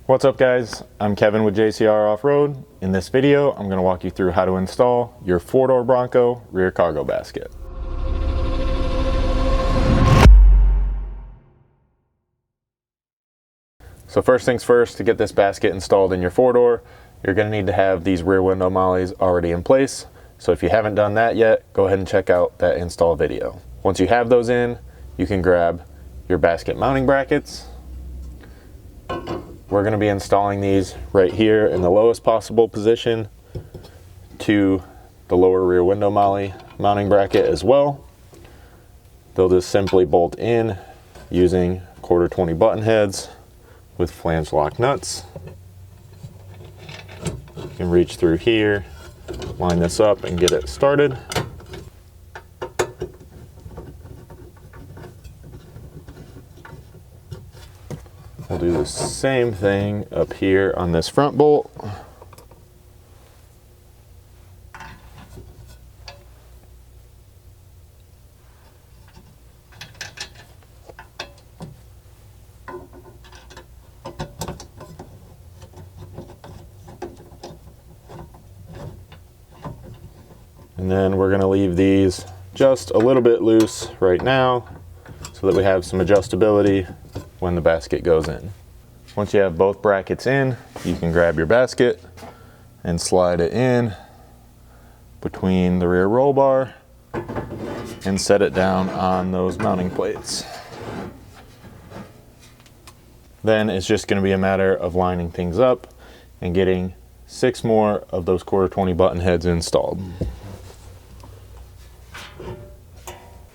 What's up guys, I'm Kevin with JCR Off-Road. In this video, I'm going to walk you through how to install your 4-door Bronco rear cargo basket. So first things first, to get this basket installed in your 4-door, you're going to need to have these rear window mollies already in place. So if you haven't done that yet, go ahead and check out that install video. Once you have those in, you can grab your basket mounting brackets. We're going to be installing these right here in the lowest possible position to the lower rear window molly mounting bracket as well. They'll just simply bolt in using 1/4 20 button heads with flange lock nuts. You can reach through here, line this up and get it started. We'll do the same thing up here on this front bolt. And then we're going to leave these just a little bit loose right now so that we have some adjustability when the basket goes in. Once you have both brackets in, you can grab your basket and slide it in between the rear roll bar and set it down on those mounting plates. Then it's just going to be a matter of lining things up and getting 6 more of those 1/4 20 button heads installed.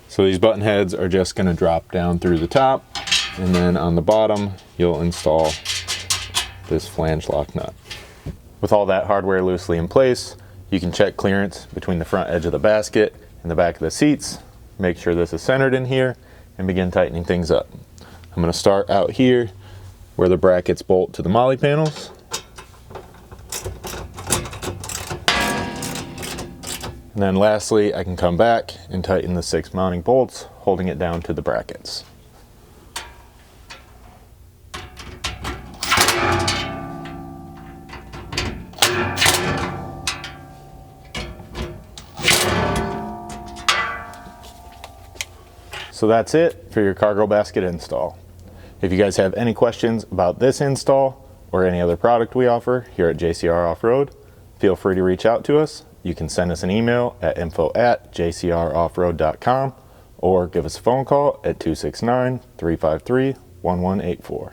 So these button heads are just going to drop down through the top, and then on the bottom you'll install this flange lock nut. With all that hardware loosely in place, you can check clearance between the front edge of the basket and the back of the seats. Make sure this is centered in here and begin tightening things up. I'm going to start out here where the brackets bolt to the molly panels. And then lastly, I can come back and tighten the 6 mounting bolts, holding it down to the brackets. So that's it for your cargo basket install. If you guys have any questions about this install or any other product we offer here at JCR Off-Road, feel free to reach out to us. You can send us an email at info@jcroffroad.com or give us a phone call at 269-353-1184.